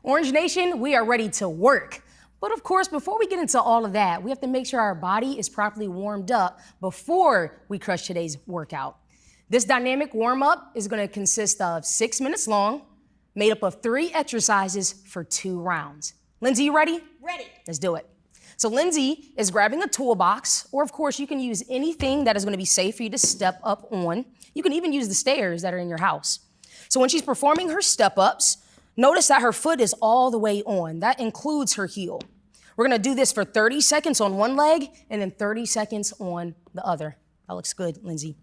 Orange Nation, we are ready to work. But of course, before we get into all of that, we have to make sure our body is properly warmed up before we crush today's workout. This dynamic warm-up is going to consist of 6 minutes long, made up of 3 exercises for 2 rounds. Lindsay, you ready? Ready. Let's do it. So Lindsay is grabbing a toolbox, or of course you can use anything that is going to be safe for you to step up on. You can even use the stairs that are in your house. So when she's performing her step-ups, notice that her foot is all the way on. That includes her heel. We're going to do this for 30 seconds on one leg and then 30 seconds on the other. That looks good, Lindsay.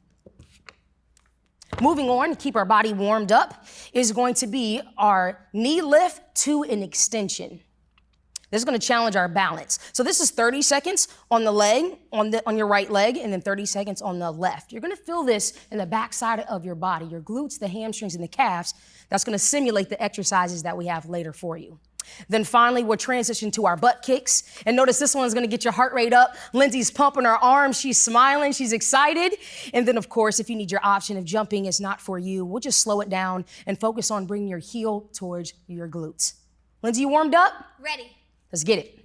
Moving on to keep our body warmed up is going to be our knee lift to an extension. This is going to challenge our balance. So this is 30 seconds on the leg, on your right leg, and then 30 seconds on the left. You're going to feel this in the backside of your body, your glutes, the hamstrings, and the calves. That's going to simulate the exercises that we have later for you. Then finally, we'll transition to our butt kicks. And notice this one's going to get your heart rate up. Lindsay's pumping her arms. She's smiling. She's excited. And then, of course, if you need your option, if jumping is not for you, we'll just slow it down and focus on bringing your heel towards your glutes. Lindsay, you warmed up? Ready. Let's get it.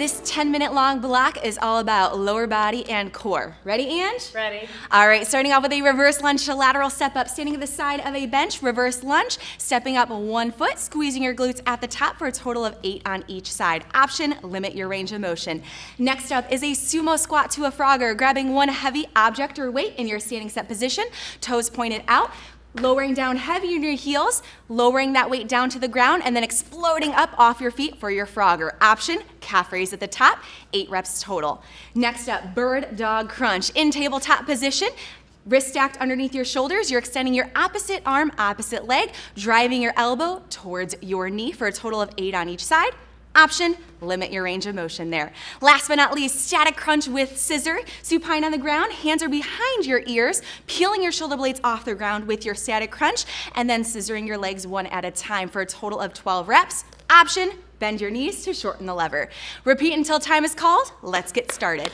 This 10-minute long block is all about lower body and core. Ready, Ange? Ready. All right, starting off with a reverse lunge to lateral step up, standing at the side of a bench, reverse lunge, stepping up 1 foot, squeezing your glutes at the top for a total of 8 on each side. Option, limit your range of motion. Next up is a sumo squat to a frogger, grabbing one heavy object or weight in your standing set position, toes pointed out, lowering down heavy in your heels, lowering that weight down to the ground, and then exploding up off your feet for your frogger. Option, calf raise at the top, 8 reps total. Next up, bird dog crunch. In tabletop position, wrist stacked underneath your shoulders, you're extending your opposite arm, opposite leg, driving your elbow towards your knee for a total of 8 on each side. Option, limit your range of motion there. Last but not least, static crunch with scissor. Supine on the ground, hands are behind your ears, peeling your shoulder blades off the ground with your static crunch, and then scissoring your legs 1 at a time for a total of 12 reps. Option, bend your knees to shorten the lever. Repeat until time is called. Let's get started.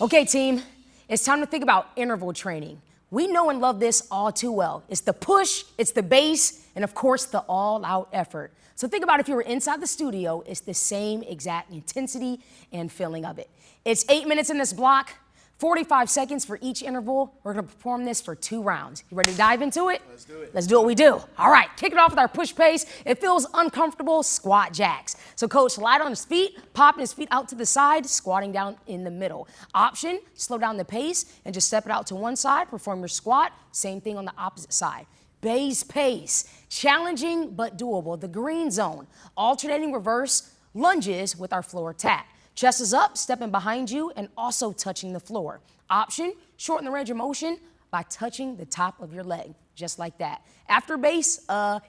Okay, team, it's time to think about interval training. We know and love this all too well. It's the push, it's the base, and of course, the all-out effort. So think about if you were inside the studio, it's the same exact intensity and feeling of it. It's 8 minutes in this block, 45 seconds for each interval. We're gonna perform this for 2 rounds. You ready to dive into it? Let's do it. Let's do what we do. All right, kick it off with our push pace. It feels uncomfortable, squat jacks. So coach, slide on his feet, popping his feet out to the side, squatting down in the middle. Option, slow down the pace and just step it out to one side, perform your squat. Same thing on the opposite side. Base pace, challenging but doable. The green zone, alternating reverse lunges with our floor tap. Chest is up, stepping behind you, and also touching the floor. Option, shorten the range of motion by touching the top of your leg, just like that. After base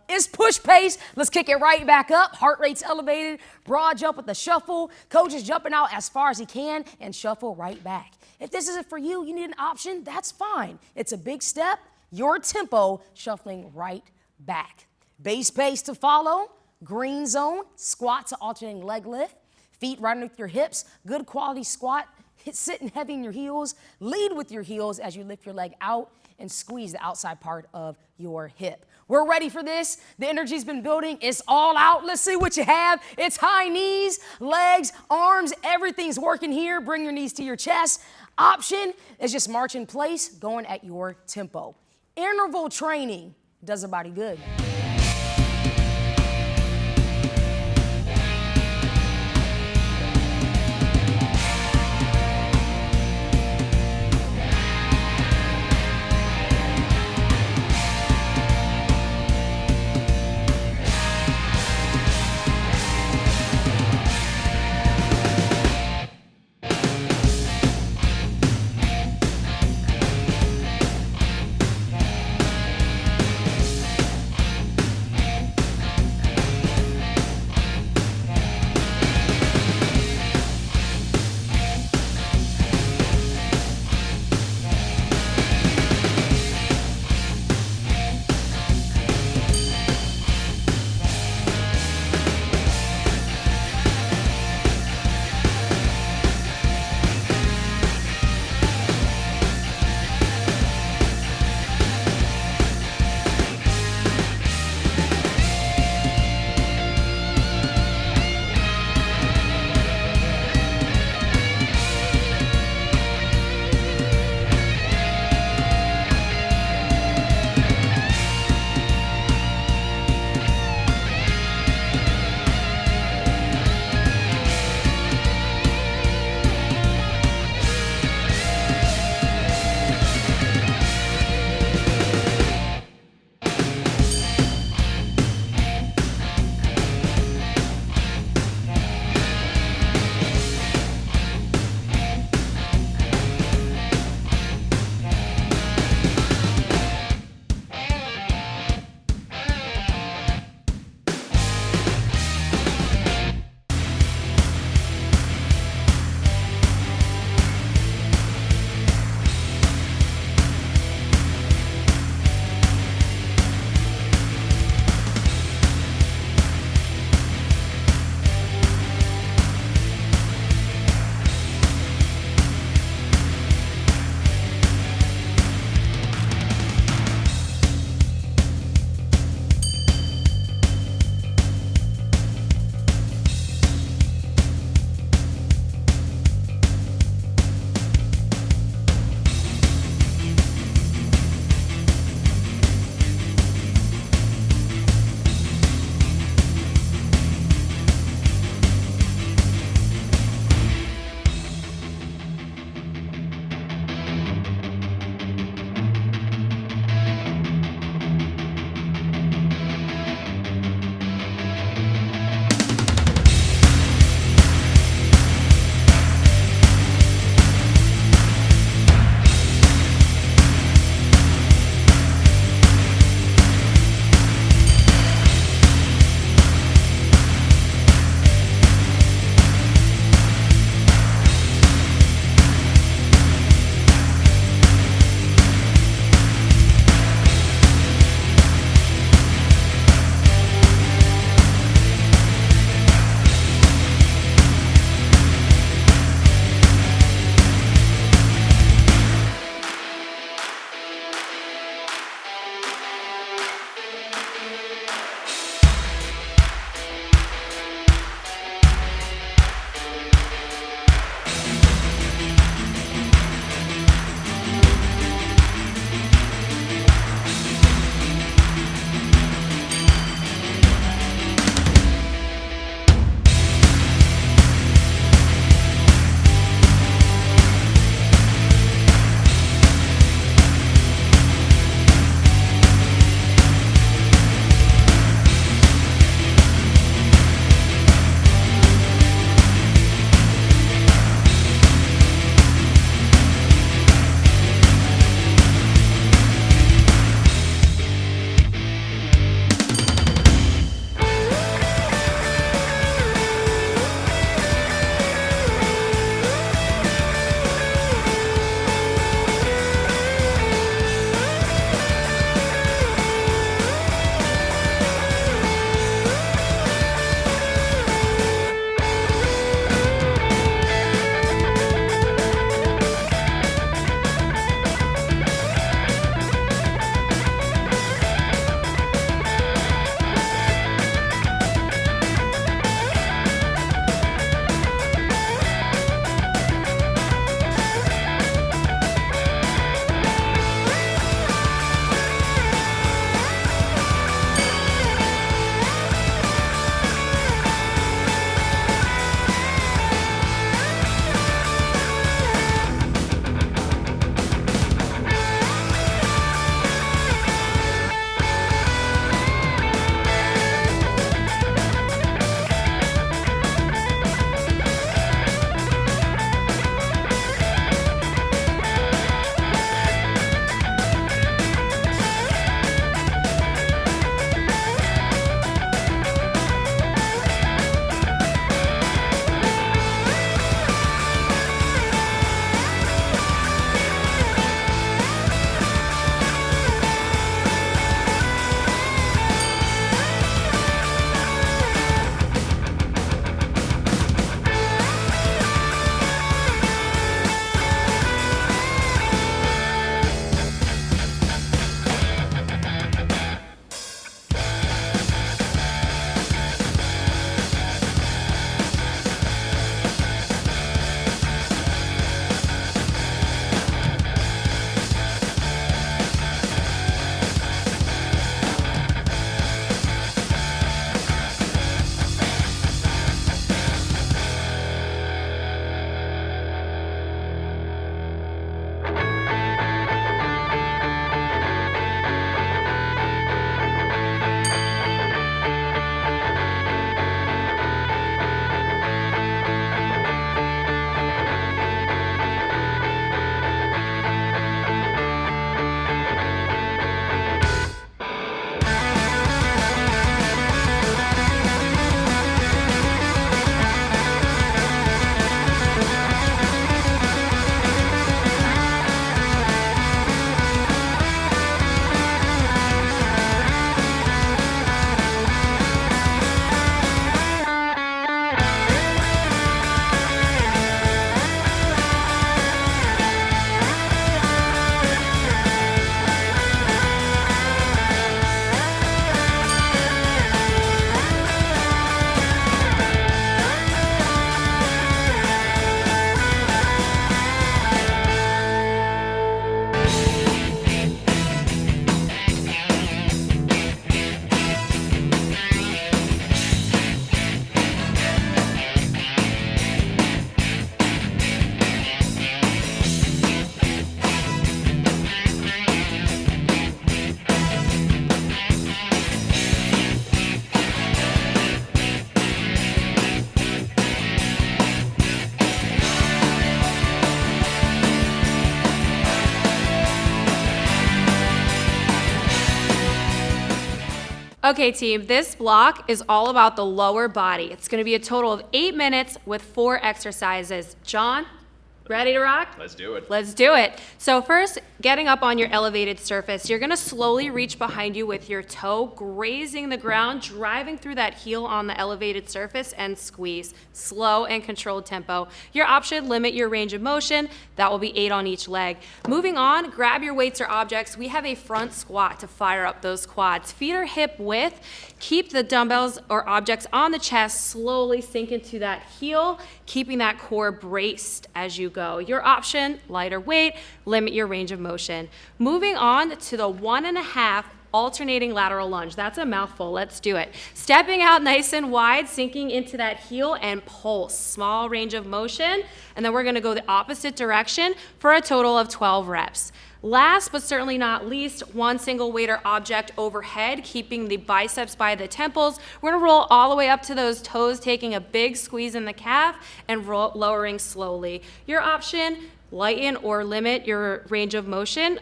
is push pace. Let's kick it right back up. Heart rate's elevated, broad jump with the shuffle. Coach is jumping out as far as he can and shuffle right back. If this isn't for you, you need an option, that's fine. It's a big step, your tempo, shuffling right back. Base pace to follow, green zone, squat to alternating leg lift. Feet right underneath your hips, good quality squat, sitting heavy in your heels, lead with your heels as you lift your leg out and squeeze the outside part of your hip. We're ready for this. The energy's been building. It's all out. Let's see what you have. It's high knees, legs, arms, everything's working here. Bring your knees to your chest. Option is just march in place, going at your tempo. Interval training does a body good. Okay, team, this block is all about the lower body. It's going to be a total of 8 minutes with 4 exercises. John, ready to rock? Let's do it. Let's do it. So first, getting up on your elevated surface, you're gonna slowly reach behind you with your toe, grazing the ground, driving through that heel on the elevated surface and squeeze. Slow and controlled tempo. Your option, limit your range of motion. That will be 8 on each leg. Moving on, grab your weights or objects. We have a front squat to fire up those quads. Feet are hip width. Keep the dumbbells or objects on the chest, slowly sink into that heel, keeping that core braced as you go. Your option, lighter weight, limit your range of motion. Moving on to the 1.5 alternating lateral lunge. That's a mouthful, let's do it. Stepping out nice and wide, sinking into that heel and pulse. Small range of motion, and then we're gonna go the opposite direction for a total of 12 reps. Last but certainly not least, one single weight or object overhead, keeping the biceps by the temples. We're gonna roll all the way up to those toes, taking a big squeeze in the calf and lowering slowly. Your option, lighten or limit your range of motion,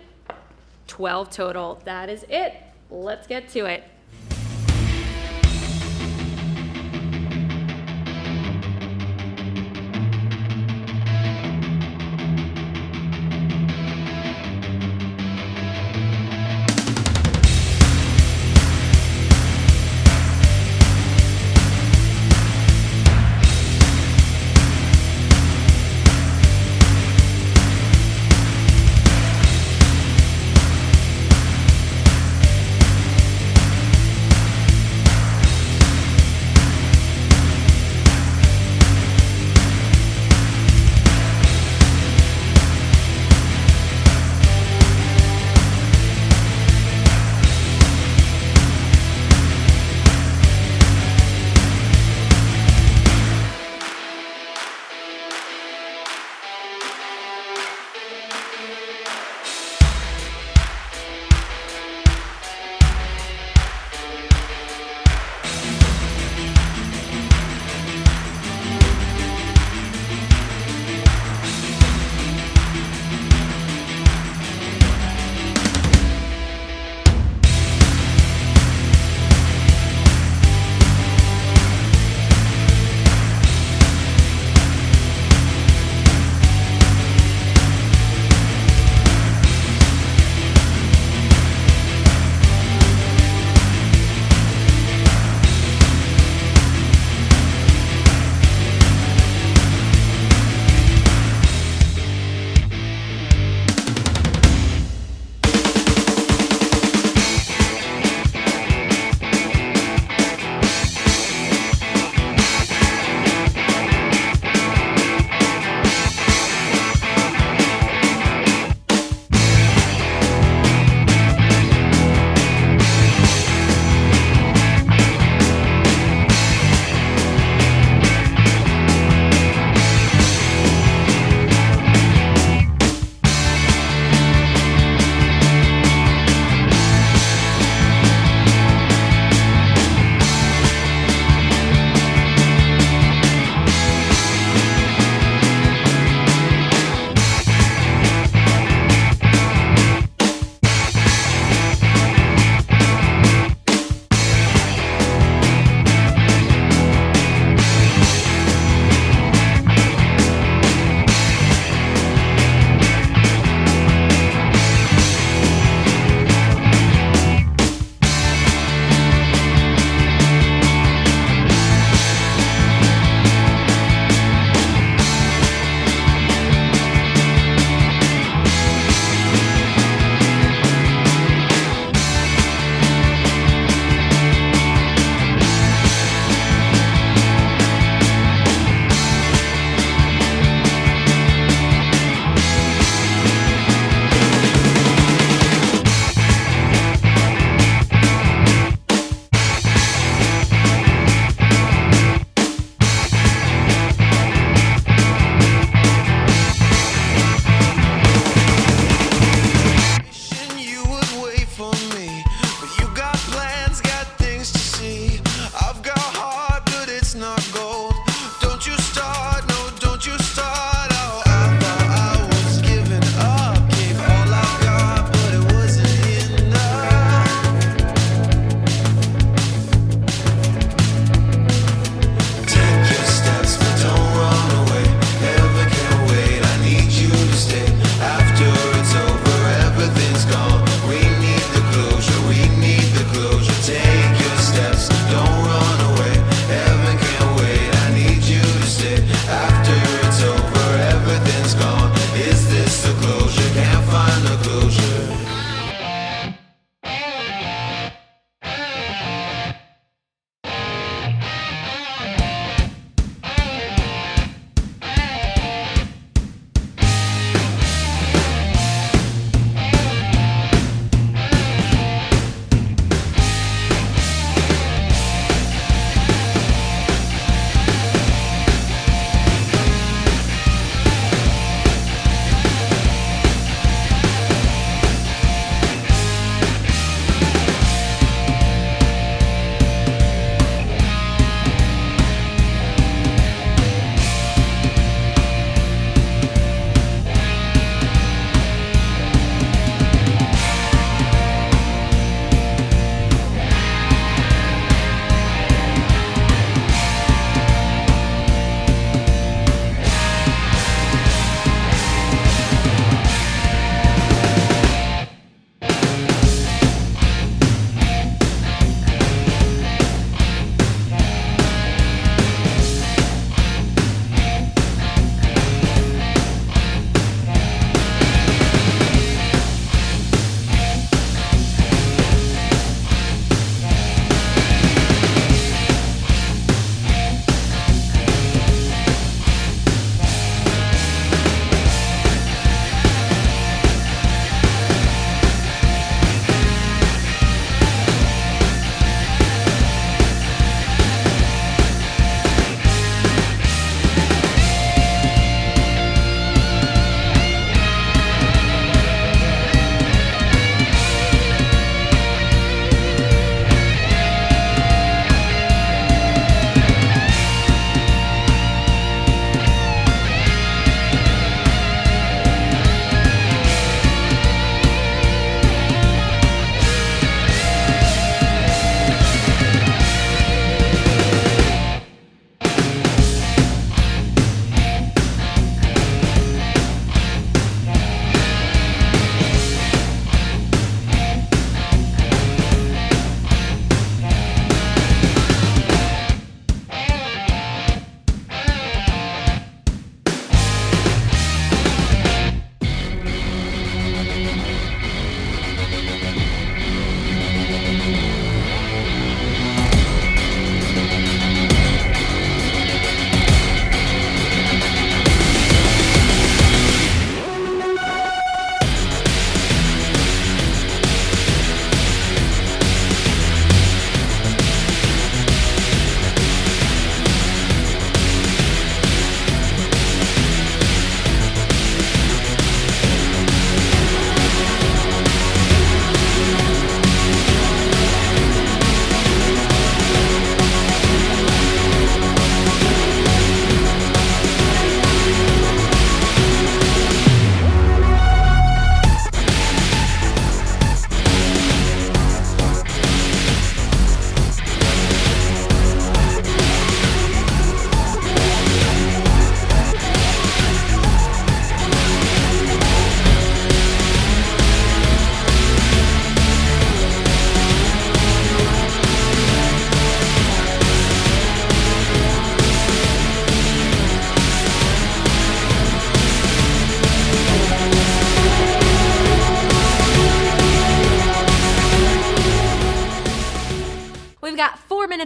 12 total. That is it. Let's get to it.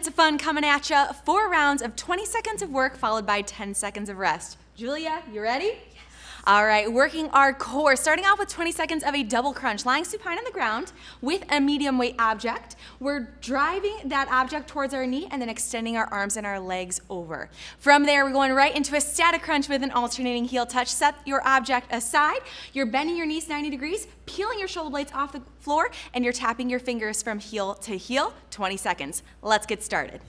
minutes of fun coming at you. 4 rounds of 20 seconds of work followed by 10 seconds of rest. Julia, you ready? All right, working our core, starting off with 20 seconds of a double crunch, lying supine on the ground with a medium weight object. We're driving that object towards our knee and then extending our arms and our legs over. From there, we're going right into a static crunch with an alternating heel touch. Set your object aside. You're bending your knees 90 degrees, peeling your shoulder blades off the floor, and you're tapping your fingers from heel to heel, 20 seconds. Let's get started.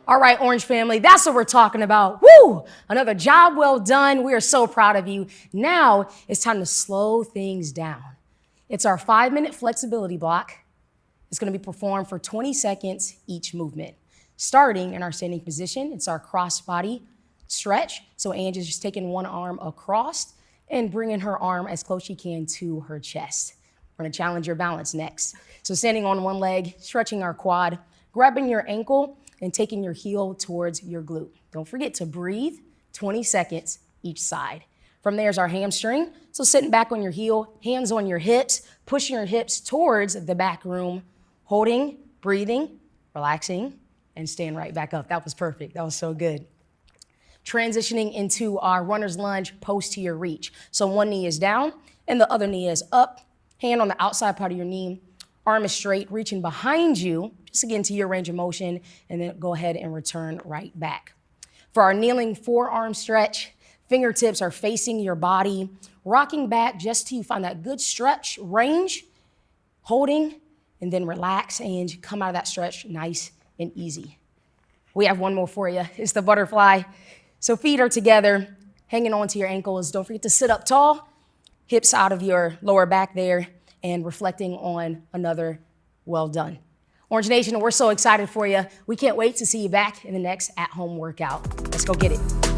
All right, Orange family, that's what we're talking about. Woo! Another job well done. We are so proud of you. Now it's time to slow things down. It's our 5-minute flexibility block. It's going to be performed for 20 seconds each movement. Starting in our standing position, it's our cross body stretch. So Ange is just taking one arm across and bringing her arm as close as she can to her chest. We're going to challenge your balance next. So standing on one leg, stretching our quad, grabbing your ankle, and taking your heel towards your glute. Don't forget to breathe 20 seconds each side. From there is our hamstring. So sitting back on your heel, hands on your hips, pushing your hips towards the back room, holding, breathing, relaxing, and stand right back up. That was perfect. That was so good. Transitioning into our runner's lunge, post to your reach. So one knee is down and the other knee is up, hand on the outside part of your knee, arm is straight, reaching behind you, just again to your range of motion, and then go ahead and return right back. For our kneeling forearm stretch, fingertips are facing your body, rocking back just till you find that good stretch range, holding, and then relax and come out of that stretch nice and easy. We have one more for you. It's the butterfly. So feet are together, hanging onto your ankles. Don't forget to sit up tall, hips out of your lower back there, and reflecting on another well done. Orange Nation, we're so excited for you. We can't wait to see you back in the next at-home workout. Let's go get it.